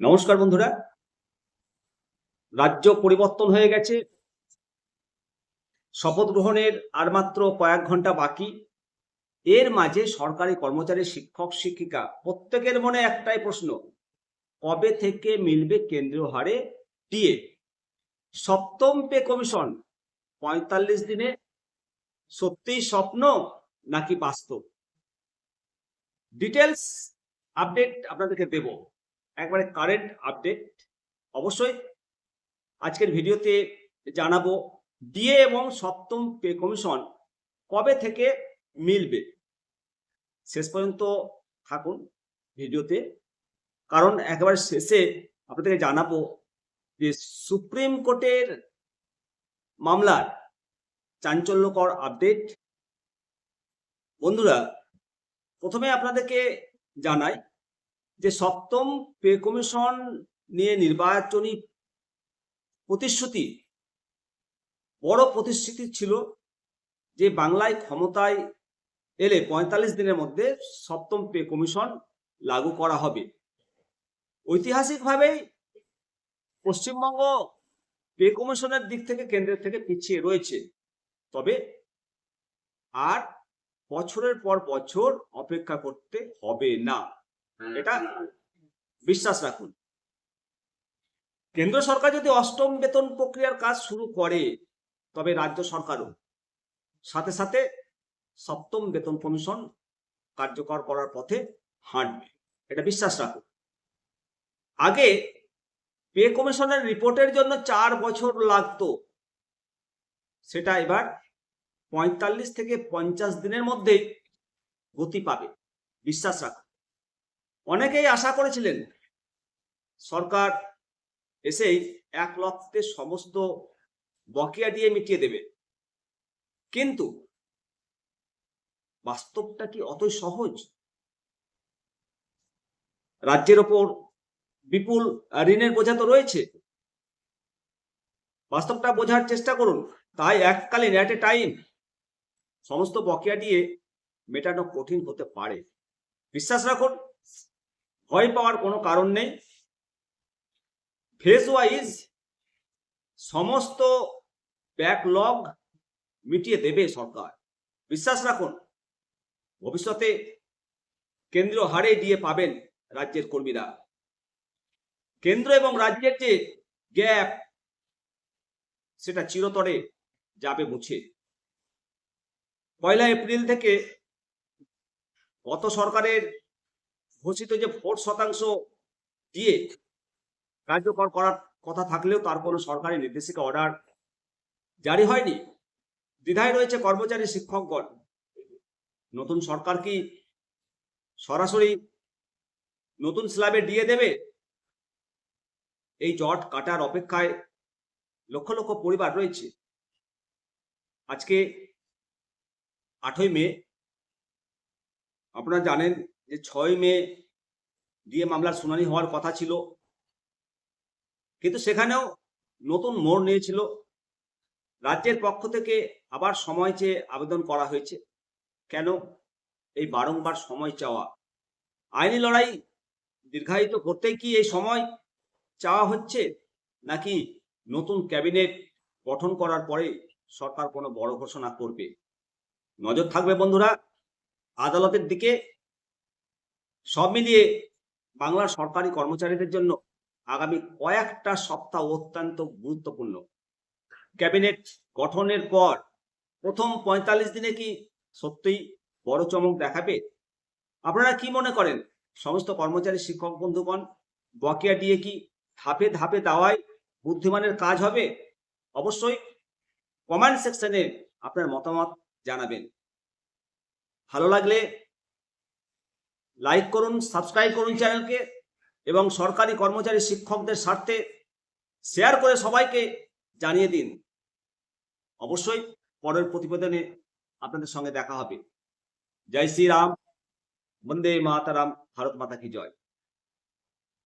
নমস্কার বন্ধুরা। রাজ্য পরিবর্তন হয়ে গেছে, শপথ গ্রহণের আর মাত্র কয়েক ঘন্টা বাকি। এর মাঝে সরকারি কর্মচারী, শিক্ষক শিক্ষিকা প্রত্যেকের মনে একটাই প্রশ্ন, কবে থেকে মিলবে কেন্দ্রীয় হারে ডিএ? সপ্তম পে কমিশন ৪৫ দিনে সত্যিই স্বপ্ন নাকি বাস্তব? ডিটেলস আপডেট আপনাদেরকে দেব, একবারে কারেন্ট আপডেট। অবশ্যই আজকের ভিডিওতে জানাবো ডিএ এবং সপ্তম পে কমিশন কবে থেকে মিলবে। শেষ পর্যন্ত থাকুন ভিডিওতে, কারণ একেবারে শেষে আপনাদেরকে জানাবো যে সুপ্রিম কোর্টের মামলার চাঞ্চল্যকর আপডেট। বন্ধুরা, প্রথমে আপনাদেরকে জানাই যে সপ্তম পে কমিশন নিয়ে নির্বাচনী প্রতিশ্রুতি, বড় প্রতিশ্রুতি ছিল যে বাংলায় ক্ষমতায় এলে ৪৫ দিনের মধ্যে সপ্তম পে কমিশন লাগু করা হবে। ঐতিহাসিকভাবেই পশ্চিমবঙ্গ পে কমিশনের দিক থেকে কেন্দ্রের থেকে পিছিয়ে রয়েছে, তবে আর বছরের পর বছর অপেক্ষা করতে হবে না, এটা বিশ্বাস রাখুন। কেন্দ্র সরকার যদি অষ্টম বেতন প্রক্রিয়ার কাজ শুরু করে, তবে রাজ্য সরকারও সাথে সাথে সপ্তম বেতন কমিশন কার্যকর করার পথে হাঁটবে, এটা বিশ্বাস রাখুন। আগে পে কমিশনের রিপোর্টের জন্য 4 বছর লাগতো, সেটা এবার ৪৫ থেকে ৫০ দিনের মধ্যেই গতি পাবে, বিশ্বাস রাখুন। অনেকেই আশা করেছিলেন সরকার এসেই ১ লক্ষে সমস্ত বকেয়া দিয়ে মিটিয়ে দেবে, কিন্তু বাস্তবটা কি অতই সহজ? রাজ্যের ওপর বিপুল ঋণের বোঝা তো রয়েছে, বাস্তবটা বোঝার চেষ্টা করুন। তাই এককালীন এট এ টাইম সমস্ত বকেয়া দিয়ে মেটানো কঠিন হতে পারে। বিশ্বাস রাখুন, ভয় পাওয়ার কোনো কারণ নেই। ফেজ ওয়াইজ সমস্ত ব্যাকলগ মিটিয়ে দেবে সরকার, বিশ্বাস রাখুন। ভবিষ্যতে কেন্দ্রীয় হারে দিয়ে পাবেন রাজ্যের কর্মীরা। কেন্দ্র এবং রাজ্যের যে গ্যাপ, সেটা চিরতরে যাবে মুছে। ১ এপ্রিল থেকে গত সরকারের ঘোষিত যে 4% দিয়ে কার্যকর করার কথা থাকলেও তার কোনো সরকারি নির্দেশিকা অর্ডার জারি হয়নি। দ্বিধায় রয়েছে কর্মচারী, শিক্ষকগণ। নতুন সরকার কি সরাসরি নতুন স্ল্যাবে দিয়ে দেবে? এই জট কাটার অপেক্ষায় লক্ষ লক্ষ পরিবার রয়েছে। আজকে 8ই মে, আপনারা জানেন যে 6ই মে ডিএ মামলার শুনানি হওয়ার কথা ছিল, কিন্তু সেখানেও নতুন মোড় নিয়েছিল। রাজ্যের পক্ষ থেকে আবার সময় চেয়ে আবেদন করা হয়েছে। কেন এই বারংবার সময় চাওয়া? আইনি লড়াই দীর্ঘায়িত করতেই কি এই সময় চাওয়া হচ্ছে, নাকি নতুন ক্যাবিনেট গঠন করার পরে সরকার কোনো বড় ঘোষণা করবে? নজর থাকবে বন্ধুরা আদালতের দিকে। সব মিলিয়ে বাংলার সরকারি কর্মচারীদের জন্য আগামী কয়েকটা সপ্তাহ অত্যন্ত গুরুত্বপূর্ণ। ক্যাবিনেট গঠনের পর প্রথম ৪৫ দিনে কি সত্যিই বড় চমক দেখাবে? আপনারা কি মনে করেন? সমস্ত কর্মচারী, শিক্ষক বন্ধুগণ, বকেয়া দিয়ে কি ধাপে ধাপে দেওয়াই বুদ্ধিমানের কাজ হবে? অবশ্যই কমেন্ট সেকশনে আপনার মতামত জানাবেন। ভালো লাগলে লাইক করুন, সাবস্ক্রাইব করুন চ্যানেলকে, এবং সরকারি কর্মচারী, শিক্ষকদের স্বার্থে শেয়ার করে সবাইকে জানিয়ে দিন। অবশ্যই পরের প্রতিবেদনে আপনাদের সঙ্গে দেখা হবে। জয় শ্রীরাম, বন্দে মাতারাম, ভারত মাতা কি জয়।